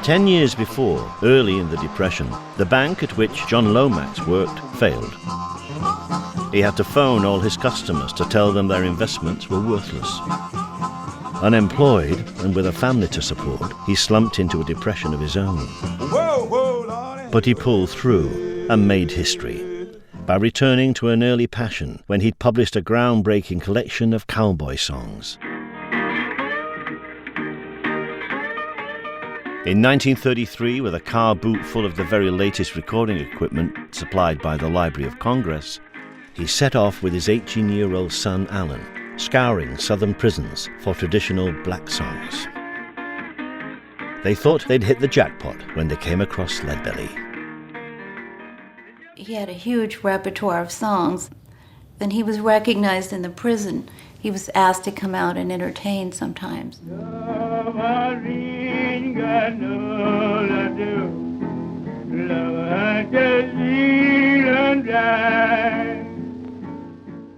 10 years before, early in the Depression, the bank at which John Lomax worked failed. He had to phone all his customers to tell them their investments were worthless. Unemployed and with a family to support, he slumped into a depression of his own. But he pulled through and made history by returning to an early passion when he'd published a groundbreaking collection of cowboy songs. In 1933, with a car boot full of the very latest recording equipment supplied by the Library of Congress, he set off with his 18-year-old son Alan, scouring southern prisons for traditional black songs. They thought they'd hit the jackpot when they came across Leadbelly. He had a huge repertoire of songs, and he was recognized in the prison. He was asked to come out and entertain sometimes.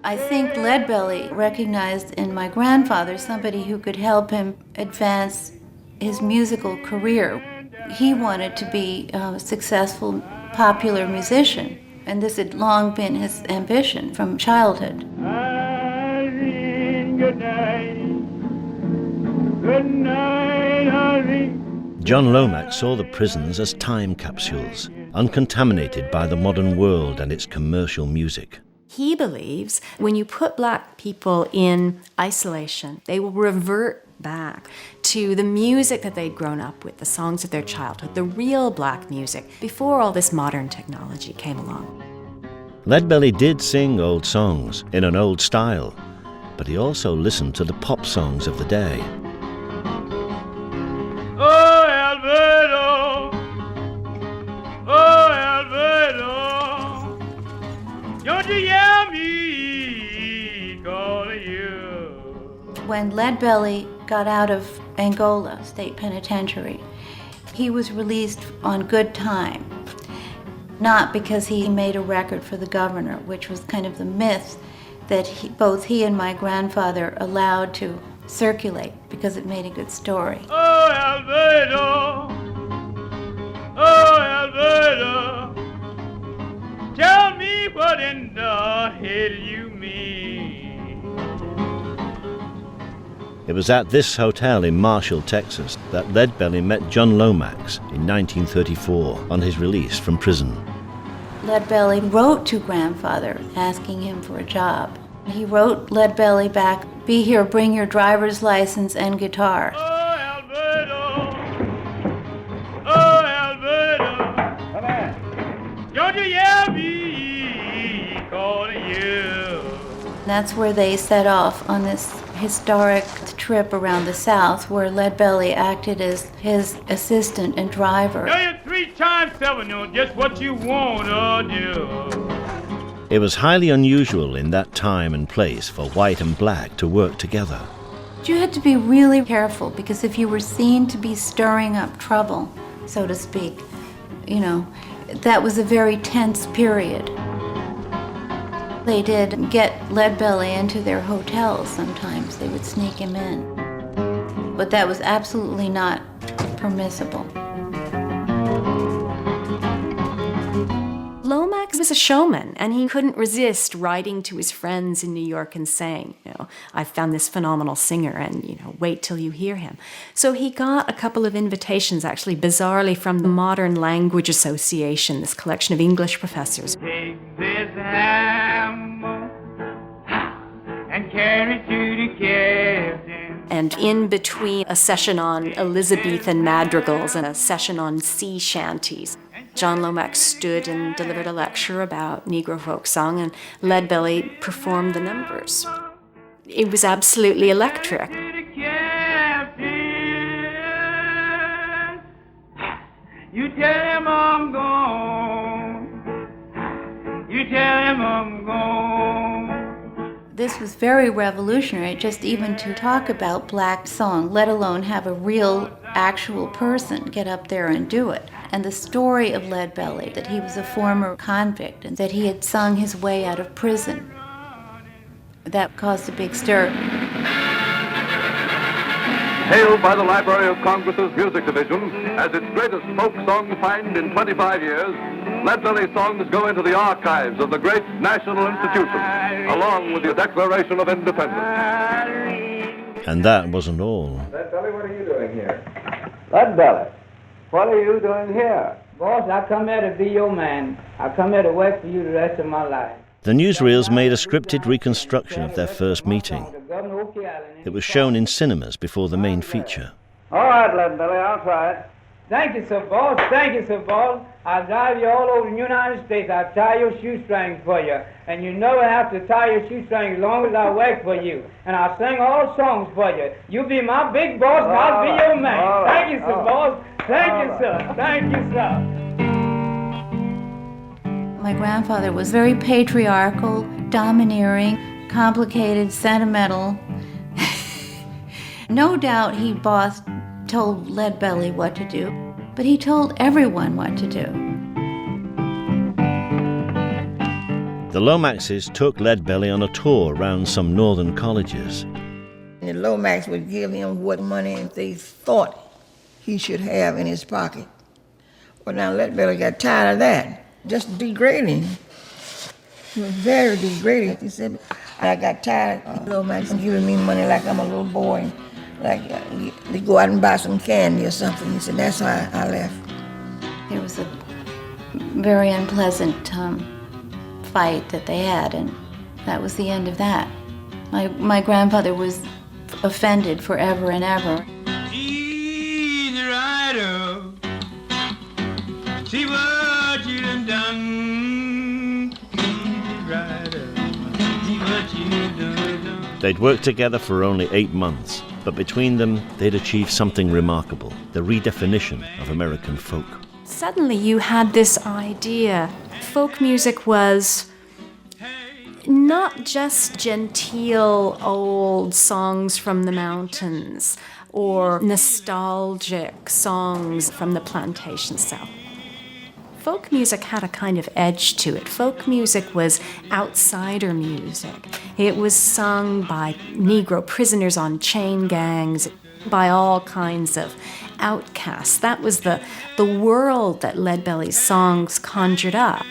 I think Leadbelly recognized in my grandfather somebody who could help him advance his musical career. He wanted to be a successful, popular musician, and this had long been his ambition from childhood. John Lomax saw the prisons as time capsules, uncontaminated by the modern world and its commercial music. He believes when you put black people in isolation, they will revert back to the music that they'd grown up with, the songs of their childhood, the real black music, before all this modern technology came along. Leadbelly did sing old songs in an old style, but he also listened to the pop songs of the day. Oh, Alberto! Oh, Alberto! Don't you hear me calling you? When Leadbelly got out of Angola State Penitentiary, he was released on good time. Not because he made a record for the governor, which was kind of the myth that both he and my grandfather allowed to circulate because it made a good story. Oh, Alberto! Oh, Alberto! Tell me what in the hell you mean. It was at this hotel in Marshall, Texas, that Leadbelly met John Lomax in 1934 on his release from prison. Leadbelly wrote to grandfather asking him for a job. He wrote Leadbelly back, "Be here, bring your driver's license and guitar." Oh, Alberto! Oh, Alberto! Come on! Don't you hear me calling you? That's where they set off on this historic trip around the South, where Leadbelly acted as his assistant and driver. Tell you 3 times 7 know just what you wanna do. It was highly unusual in that time and place for white and black to work together. You had to be really careful, because if you were seen to be stirring up trouble, so to speak, that was a very tense period. They did get Leadbelly into their hotels sometimes. They would sneak him in. But that was absolutely not permissible. Lomax was a showman, and he couldn't resist writing to his friends in New York and saying, "I found this phenomenal singer, and, wait till you hear him." So he got a couple of invitations, actually, bizarrely, from the Modern Language Association, this collection of English professors. Take this hammer and carry it to the captain. And in between a session on Elizabethan madrigals and a session on sea shanties, John Lomax stood and delivered a lecture about Negro folk song, and Leadbelly performed the numbers. It was absolutely electric. You tell him I'm gone. You tell him I'm gone. This was very revolutionary, just even to talk about black song, let alone have a real, actual person get up there and do it. And the story of Leadbelly, that he was a former convict and that he had sung his way out of prison, That caused a big stir. Hailed by the Library of Congress's Music Division as its greatest folk song find in 25 years, Lead Belly songs go into the archives of the great national institution, along with the Declaration of Independence. And that wasn't all. Lead Belly, what are you doing here? Lead Belly, what are you doing here? Boss, I come here to be your man. I come here to work for you the rest of my life. The newsreels made a scripted reconstruction of their first meeting. It was shown in cinemas before the main feature. All right, Lead Belly, I'll try it. Thank you, sir, boss. Thank you, sir, boss. I'll drive you all over the United States. I'll tie your shoestrings for you. And you never have to tie your shoestrings as long as I work for you. And I'll sing all songs for you. You be my big boss, and I'll be your man. Thank you, sir, boss. Thank you, sir. Thank you, sir. My grandfather was very patriarchal, domineering, complicated, sentimental. No doubt he told Lead Belly what to do, but he told everyone what to do. The Lomaxes took Lead Belly on a tour around some northern colleges. The Lomax would give him what money they thought he should have in his pocket. Well, now Lead Belly got tired of that. Just degrading. He was very degrading. He said, I got tired of Lomax giving me money like I'm a little boy. Like they go out and buy some candy or something. He said, that's why I left. There was a very unpleasant fight that they had, and that was the end of that. My grandfather was offended forever and ever. He's the rider. See what you done. Rider. See what you done. They'd worked together for only 8 months, but between them, they'd achieved something remarkable, the redefinition of American folk. Suddenly you had this idea. Folk music was not just genteel old songs from the mountains or nostalgic songs from the plantation south. Folk music had a kind of edge to it. Folk music was outsider music. It was sung by Negro prisoners on chain gangs, by all kinds of outcasts. That was the world that Lead Belly's songs conjured up.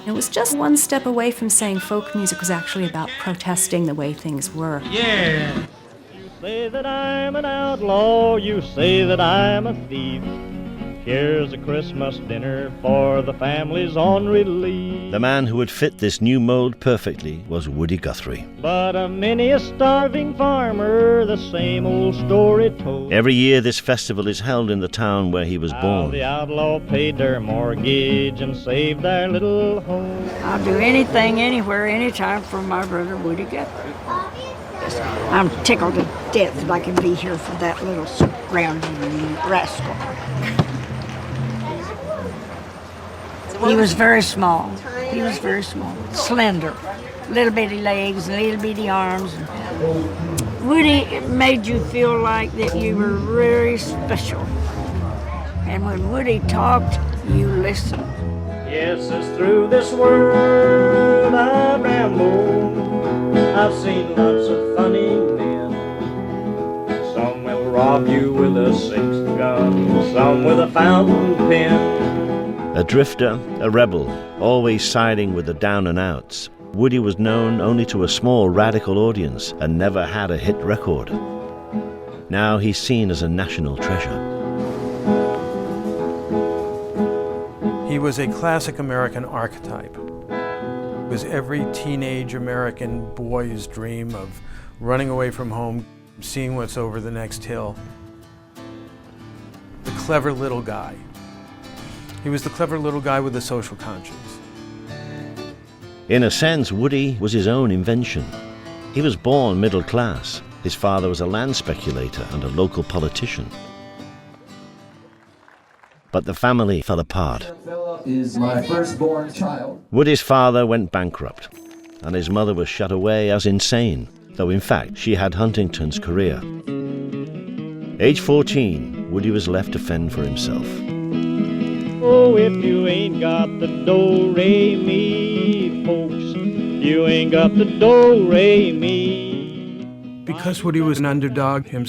It was just one step away from saying folk music was actually about protesting the way things were. Yeah. You say that I'm an outlaw, you say that I'm a thief. Here's a Christmas dinner for the families on relief. The man who would fit this new mold perfectly was Woody Guthrie. But many a starving farmer, the same old story told. Every year this festival is held in the town where he was How born. the outlaw paid their mortgage and saved their little home. I'll do anything, anywhere, anytime for my brother Woody Guthrie. I'm tickled to death that I can be here for that little scrounging rascal. He was very small. He was very small. Slender. Little bitty legs and little bitty arms. Woody made you feel like that you were very special. And when Woody talked, you listened. Yes, it's through this world I've rambled. I've seen lots of funny men. Some will rob you with a 6-gun, some with a fountain pen. A drifter, a rebel, always siding with the down and outs, Woody was known only to a small radical audience and never had a hit record. Now he's seen as a national treasure. He was a classic American archetype. It was every teenage American boy's dream of running away from home, seeing what's over the next hill. The clever little guy. He was the clever little guy with a social conscience. In a sense, Woody was his own invention. He was born middle class. His father was a land speculator and a local politician. But the family fell apart. Philip is my firstborn child. Woody's father went bankrupt, and his mother was shut away as insane, though in fact she had Huntington's career. Age 14, Woody was left to fend for himself. Oh, if you ain't got the do-re-mi, folks, You ain't got the do-re-mi. Because Woody was an underdog himself,